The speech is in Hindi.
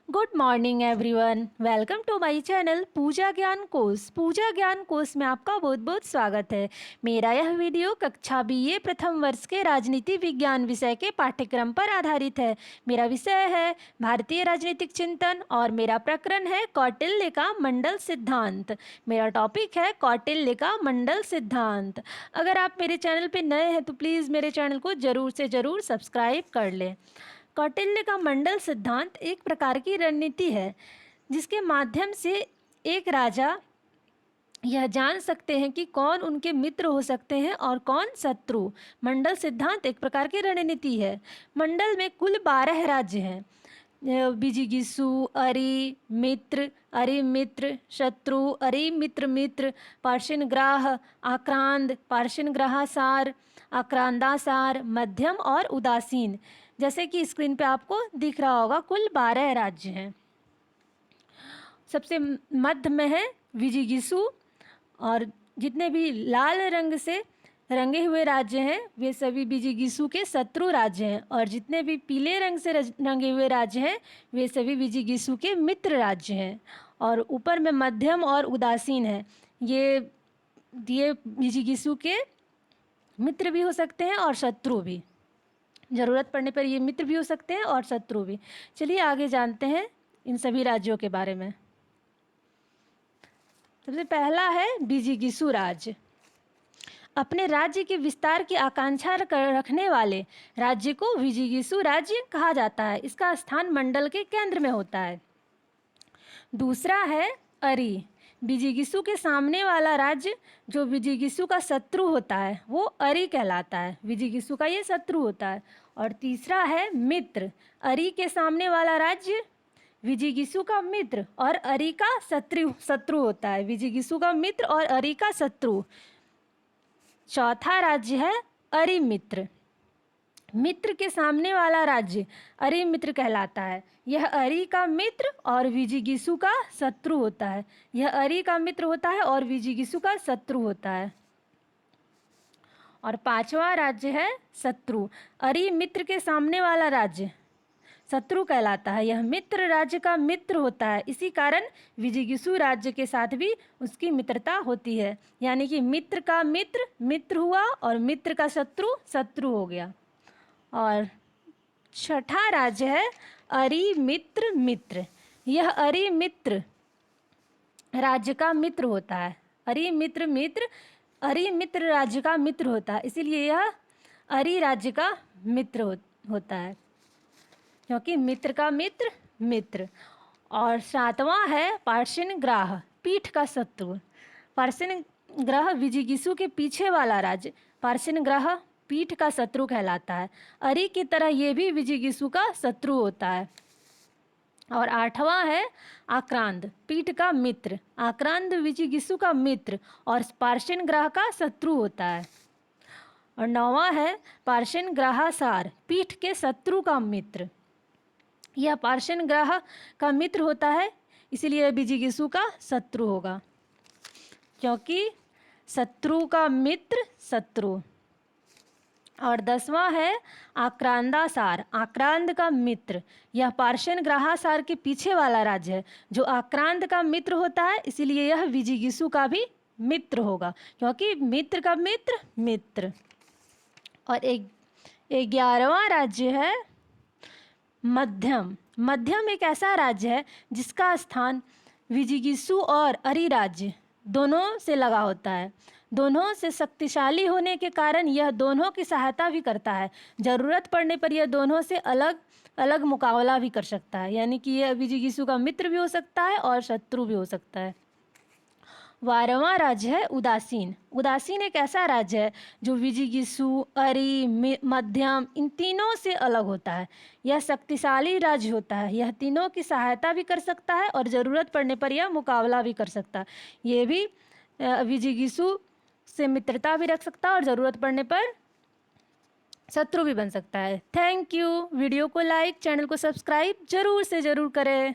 Good morning everyone, welcome to my channel Pooja Gyan course. Puja Gyan course में आपका बहुत बहुत स्वागत है। मेरा यह वीडियो कक्षा बीए प्रथम वर्ष के राजनीति विज्ञान विषय के पाठ्यक्रम पर आधारित है। मेरा विषय है भारतीय राजनीतिक चिंतन और मेरा प्रकरण है कौटिल्य का मंडल सिद्धांत। मेरा टॉपिक है कौटिल्य का मंडल सिद्धांत। अगर आप मेरे चैनल पर नए हैं तो प्लीज़ मेरे चैनल को ज़रूर से ज़रूर सब्सक्राइब कर लें। कौटिल्य का मंडल सिद्धांत एक प्रकार की रणनीति है जिसके माध्यम से एक राजा यह जान सकते हैं कि कौन उनके मित्र हो सकते हैं और कौन शत्रु। मंडल सिद्धांत एक प्रकार की रणनीति है। मंडल में कुल 12 राज्य हैं। विजिगीषु, अरि, मित्र, अरिमित्र, शत्रु, अरिमित्र मित्र, पार्श्वग्राह, आक्रांत, पार्श्वग्राहसार, आक्रांतासार, मध्यम और उदासीन। जैसे कि स्क्रीन पे आपको दिख रहा होगा, कुल 12 राज्य हैं। सबसे मध्य में है विजिगीषु, और जितने भी लाल रंग से रंगे हुए राज्य हैं वे सभी विजिगीषु के शत्रु राज्य हैं, और जितने भी पीले रंग से रंगे हुए राज्य हैं वे सभी विजिगीषु के मित्र राज्य हैं। और ऊपर में मध्यम और उदासीन है। ये विजिगीषु के मित्र भी हो सकते हैं और शत्रु भी। ज़रूरत पड़ने पर ये मित्र भी हो सकते हैं और शत्रु भी। चलिए आगे जानते हैं इन सभी राज्यों के बारे में। सबसे पहला है विजिगीषु राज्य। अपने राज्य के विस्तार की आकांक्षा रखने वाले राज्य को विजिगीषु राज्य कहा जाता है। इसका स्थान मंडल के केंद्र में होता है। दूसरा है अरि। विजिगीषु के सामने वाला राज्य जो विजिगीषु का शत्रु होता है वो अरि कहलाता है। विजिगीषु का ये शत्रु होता है। और तीसरा है मित्र। अरि के सामने वाला राज्य विजिगीषु का मित्र और अरि का शत्रु होता है। विजिगीषु का मित्र और अरि का शत्रु। चौथा राज्य है अरिमित्र। मित्र के सामने वाला राज्य अरिमित्र कहलाता है। यह अरि का मित्र और विजिगीषु का शत्रु होता है। यह अरि का मित्र होता है और विजिगीषु का शत्रु होता है। और पांचवा राज्य है शत्रु। अरि मित्र के सामने वाला राज्य शत्रु कहलाता है। यह मित्र राज्य का मित्र होता है। इसी कारण विजिगीषु राज्य के साथ भी उसकी मित्रता होती है। यानी कि मित्र का मित्र मित्र हुआ और मित्र का शत्रु शत्रु हो गया। और छठा राज्य है अरिमित्र मित्र। यह अरिमित्र राज्य का मित्र होता है। अरिमित्र राज्य का मित्र होता है, इसीलिए यह अरि राज्य का मित्र होता है, क्योंकि मित्र का मित्र मित्र। और सातवां है पार्श्वग्राह, पीठ का शत्रु। पार्श्वग्राह विजिगीषु के पीछे वाला राज्य पार्श्वग्राह पीठ का शत्रु कहलाता है। अरि की तरह ये भी विजिगीषु का शत्रु होता है। और आठवां है आक्रांत, पीठ का मित्र। आक्रांत विजिगीषु का मित्र और पार्श्वग्राह का शत्रु होता है। और नौवां है पार्श्वग्राहसार, पीठ के शत्रु का मित्र। यह पार्श्वग्राह का मित्र होता है, इसीलिए विजिगीषु का शत्रु होगा, क्योंकि शत्रु का मित्र शत्रु। और 10वां है आक्रांतासार, आक्रांत का मित्र। यह पार्श्वग्राहसार के पीछे वाला राज्य है जो आक्रांत का मित्र होता है, इसीलिए यह विजिगीषु का भी मित्र होगा, क्योंकि मित्र का मित्र मित्र। और 11वां राज्य है मध्यम। मध्यम एक ऐसा राज्य है जिसका स्थान विजिगीषु और अरि राज्य दोनों से लगा होता है। दोनों से शक्तिशाली होने के कारण यह दोनों की सहायता भी करता है। ज़रूरत पड़ने पर यह दोनों से अलग अलग मुकाबला भी कर सकता है। यानी कि यह विजिगीषु का मित्र भी हो सकता है और शत्रु भी हो सकता है। 12वां राज्य है उदासीन। उदासीन एक ऐसा राज्य है जो विजिगीषु, अरि, मध्यम इन तीनों से अलग होता है। यह शक्तिशाली राज्य होता है। यह तीनों की सहायता भी कर सकता है और ज़रूरत पड़ने पर यह मुकाबला भी कर सकता है। ये भी विजिगीषु से मित्रता भी रख सकता है और ज़रूरत पड़ने पर शत्रु भी बन सकता है। Thank you. वीडियो को लाइक, चैनल को सब्सक्राइब ज़रूर से ज़रूर करें।